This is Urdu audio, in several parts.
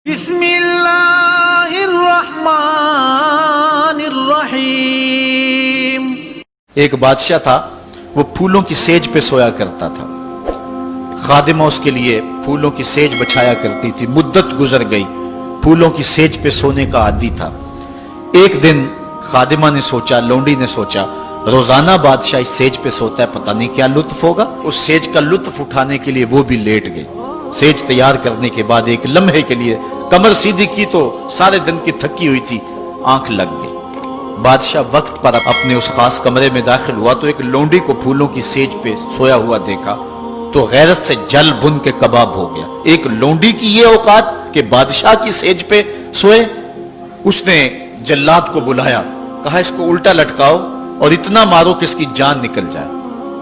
بسم اللہ الرحمن الرحیم۔ ایک بادشاہ تھا، وہ پھولوں کی سیج پہ سویا کرتا تھا۔ خادمہ اس کے لیے پھولوں کی سیج بچھایا کرتی تھی۔ مدت گزر گئی، پھولوں کی سیج پہ سونے کا عادی تھا۔ ایک دن خادمہ نے سوچا، لونڈی نے سوچا، روزانہ بادشاہ اس سیج پہ سوتا ہے، پتہ نہیں کیا لطف ہوگا۔ اس سیج کا لطف اٹھانے کے لیے وہ بھی لیٹ گئی۔ سیج تیار کرنے کے بعد ایک لمحے کے لیے کمر سیدھی کی تو سارے دن کی تھکی ہوئی تھی، آنکھ لگ گئی۔ بادشاہ وقت پر اپنے اس خاص کمرے میں داخل ہوا تو ایک لونڈی کو پھولوں کی سیج پہ سویا ہوا دیکھا تو غیرت سے جل بن کے کباب ہو گیا۔ ایک لونڈی کی یہ اوقات کہ بادشاہ کی سیج پہ سوئے۔ اس نے جلاد کو بلایا، کہا اس کو الٹا لٹکاؤ اور اتنا مارو کہ اس کی جان نکل جائے،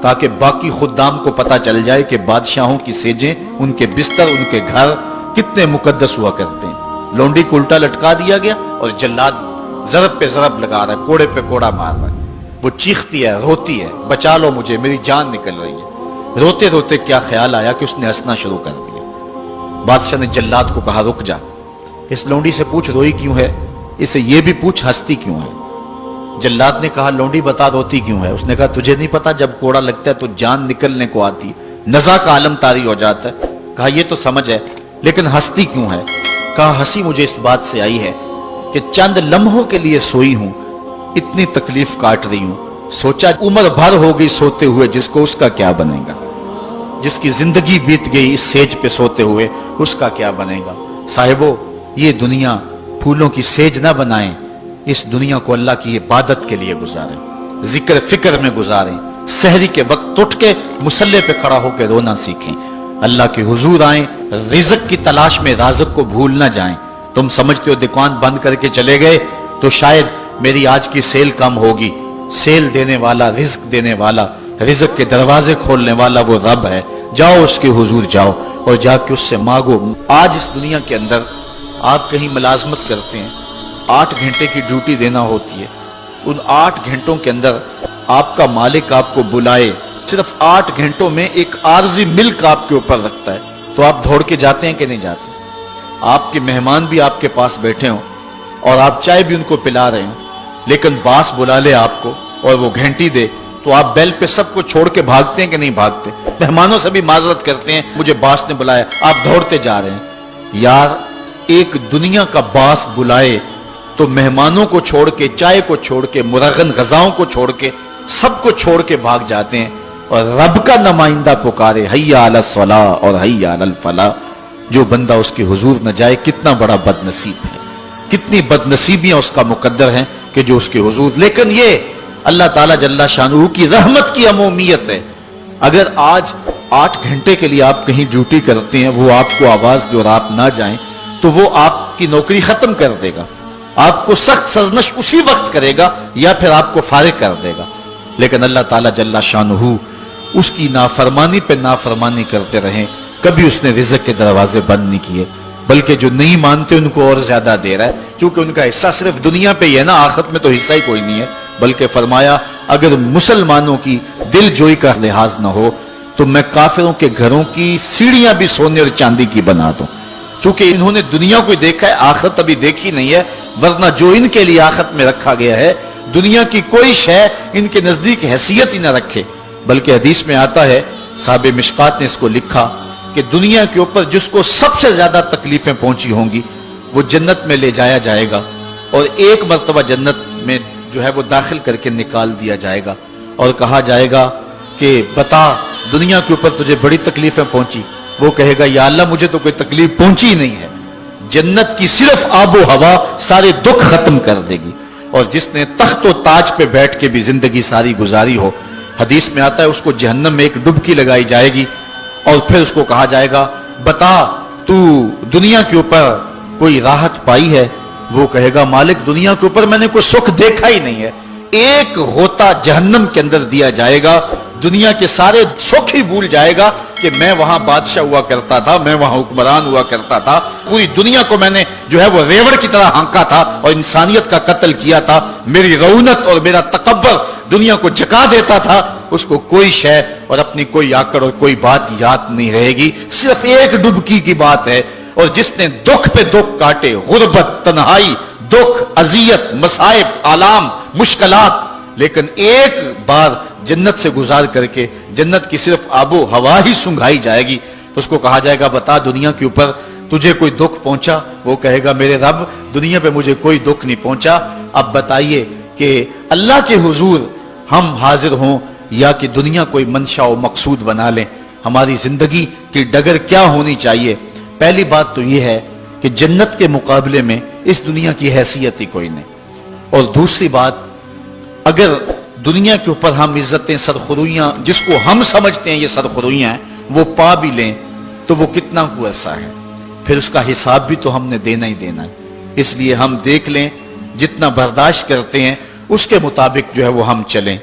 تاکہ باقی خدام کو پتا چل جائے کہ بادشاہوں کی سیجیں، ان کے بستر، ان کے گھر کتنے مقدس ہوا کرتے ہیں۔ لونڈی کو الٹا لٹکا دیا گیا اور جلاد ضرب پہ ضرب لگا رہا ہے، کوڑے پہ کوڑا مار رہا ہے۔ وہ چیختی ہے، روتی ہے، بچا لو مجھے، میری جان نکل رہی ہے۔ روتے روتے کیا خیال آیا کہ اس نے ہنسنا شروع کر دیا۔ بادشاہ نے جلاد کو کہا رک جا، اس لونڈی سے پوچھ روئی کیوں ہے، اسے یہ بھی پوچھ ہنستی کیوں ہے۔ جلاد نے کہا لونڈی بتا روتی کیوں ہے۔ اس نے کہا تجھے نہیں پتا جب کوڑا لگتا ہے تو جان نکلنے کو آتی ہے، نزا کا عالم طاری ہو جاتا ہے۔ کہا یہ تو سمجھ ہے، لیکن ہنستی کیوں ہے؟ کہا ہنسی مجھے اس بات سے آئی ہے کہ چند لمحوں کے لیے سوئی ہوں، اتنی تکلیف کاٹ رہی ہوں، سوچا عمر بھر ہو گئی سوتے ہوئے، جس کو اس کا کیا بنے گا، جس کی زندگی بیت گئی اس سیج پہ سوتے ہوئے، اس کا کیا بنے گا۔ صاحبو، یہ دنیا پھولوں کی سیج نہ بنائیں، اس دنیا کو اللہ کی عبادت کے لیے گزاریں، ذکر فکر میں گزاریں، سحری کے وقت اٹھ کے مصلی پہ کھڑا ہو کے رونا سیکھیں، اللہ کے حضور آئیں، رزق کی تلاش میں رازق کو بھول نہ جائیں۔ تم سمجھتے ہو دکان بند کر کے چلے گئے تو شاید میری آج کی سیل کم ہوگی۔ سیل دینے والا، رزق دینے والا، رزق کے دروازے کھولنے والا وہ رب ہے۔ جاؤ اس کے حضور جاؤ اور جا کے اس سے مانگو۔ آج اس دنیا کے اندر آپ کہیں ملازمت کرتے ہیں، 8 گھنٹے کی ڈیوٹی دینا ہوتی ہے، ان 8 گھنٹوں کے اندر آپ کا مالک آپ کو بلائے، صرف 8 گھنٹوں میں ایک عارضی ملک آپ کے اوپر رکھتا ہے، تو آپ دوڑ کے جاتے ہیں کہ نہیں جاتے؟ آپ کے مہمان بھی آپ کے پاس بیٹھے ہوں اور آپ چائے بھی ان کو پلا رہے ہوں، لیکن باس بلا لے آپ کو اور وہ گھنٹی دے تو آپ بیل پہ سب کو چھوڑ کے بھاگتے ہیں کہ نہیں بھاگتے؟ مہمانوں سے بھی معذرت کرتے ہیں، مجھے باس نے بلایا، آپ دوڑتے جا رہے ہیں۔ یار، ایک دنیا کا باس بلائے تو مہمانوں کو چھوڑ کے، چائے کو چھوڑ کے، مرغن غذاؤں کو چھوڑ کے، سب کو چھوڑ کے بھاگ جاتے ہیں، اور رب کا نمائندہ پکارے حیا علی الصلاۃ اور حیا علی الفلاح، جو بندہ اس کے حضور نہ جائے کتنا بڑا بد نصیب ہے، کتنی بد نصیبیاں اس کا مقدر ہیں کہ جو اس کے حضور۔ لیکن یہ اللہ تعالیٰ جل شانہ کی رحمت کی عمومیت ہے۔ اگر آج 8 گھنٹے کے لیے آپ کہیں ڈیوٹی کرتے ہیں، وہ آپ کو آواز دے اور آپ نہ جائیں تو وہ آپ کی نوکری ختم کر دے گا، آپ کو سخت سرزنش اسی وقت کرے گا یا پھر آپ کو فارغ کر دے گا۔ لیکن اللہ تعالیٰ جل شانہ اس کی نافرمانی پہ نافرمانی کرتے رہیں، کبھی اس نے رزق کے دروازے بند نہیں کیے، بلکہ جو نہیں مانتے ان کو اور زیادہ دے رہا ہے، کیونکہ ان کا حصہ صرف دنیا پہ ہی ہے نا، آخرت میں تو حصہ ہی کوئی نہیں ہے۔ بلکہ فرمایا اگر مسلمانوں کی دل جوئی کا لحاظ نہ ہو تو میں کافروں کے گھروں کی سیڑھیاں بھی سونے اور چاندی کی بنا دوں، چونکہ انہوں نے دنیا کو دیکھا ہے، آخرت ابھی دیکھی نہیں ہے، ورنہ جو ان کے لیے آخرت میں رکھا گیا ہے، دنیا کی کوئی شے ان کے نزدیک حیثیت ہی نہ رکھے۔ بلکہ حدیث میں آتا ہے، صاحب مشکات نے اس کو لکھا کہ دنیا کے اوپر جس کو سب سے زیادہ تکلیفیں پہنچی ہوں گی وہ جنت میں لے جایا جائے گا، اور ایک مرتبہ جنت میں جو ہے وہ داخل کر کے نکال دیا جائے گا، اور کہا جائے گا کہ بتا دنیا کے اوپر تجھے بڑی تکلیفیں پہنچی؟ وہ کہے گا یا اللہ مجھے تو کوئی تکلیف پہنچی ہی نہیں ہے۔ جنت کی صرف آب و ہوا سارے دکھ ختم کر دے گی، اور جس نے تخت و تاج پہ بیٹھ کے بھی زندگی ساری گزاری ہو، حدیث میں آتا ہے اس کو جہنم میں ایک ڈبکی لگائی جائے گی، اور پھر اس کو کہا جائے گا بتا تو دنیا کے اوپر کوئی راحت پائی ہے؟ وہ کہے گا مالک دنیا کے اوپر میں نے کوئی سکھ دیکھا ہی نہیں ہے۔ ایک غوطہ جہنم کے اندر دیا جائے گا، دنیا کے سارے سکھ ہی بھول جائے گا کہ میں وہاں بادشاہ ہوا کرتا تھا، میں وہاں حکمران ہوا کرتا تھا، پوری دنیا کو میں نے جو ہے وہ ریوڑ کی طرح ہانکا تھا اور انسانیت کا قتل کیا تھا، میری رونت اور میرا تکبر دنیا کو جکا دیتا تھا۔ اس کو کوئی شے اور اپنی کوئی آکڑ اور کوئی بات یاد نہیں رہے گی، صرف ایک ڈبکی کی بات ہے، اور جس نے دکھ پہ دکھ کاٹے، غربت، تنہائی، دکھ، اذیت، مصائب، آلام، مشکلات، لیکن ایک بار جنت سے گزار کر کے جنت کی صرف آب و ہوا ہی سنگھائی جائے گی تو اس کو کہا جائے گا بتا دنیا کے اوپر تجھے کوئی دکھ پہنچا؟ وہ کہے گا میرے رب دنیا پہ مجھے کوئی دکھ نہیں پہنچا۔ اب بتائیے کہ اللہ کے حضور ہم حاضر ہوں یا کہ دنیا کوئی منشا و مقصود بنا لیں؟ ہماری زندگی کی ڈگر کیا ہونی چاہیے؟ پہلی بات تو یہ ہے کہ جنت کے مقابلے میں اس دنیا کی حیثیت ہی کوئی نہیں، اور دوسری بات اگر دنیا کے اوپر ہم عزتیں، سرخرویاں جس کو ہم سمجھتے ہیں یہ سرخرویاں ہیں وہ پا بھی لیں تو وہ کتنا کو عرصہ ہے، پھر اس کا حساب بھی تو ہم نے دینا ہی دینا ہے۔ اس لیے ہم دیکھ لیں جتنا برداشت کرتے ہیں اس کے مطابق جو ہے وہ ہم چلیں۔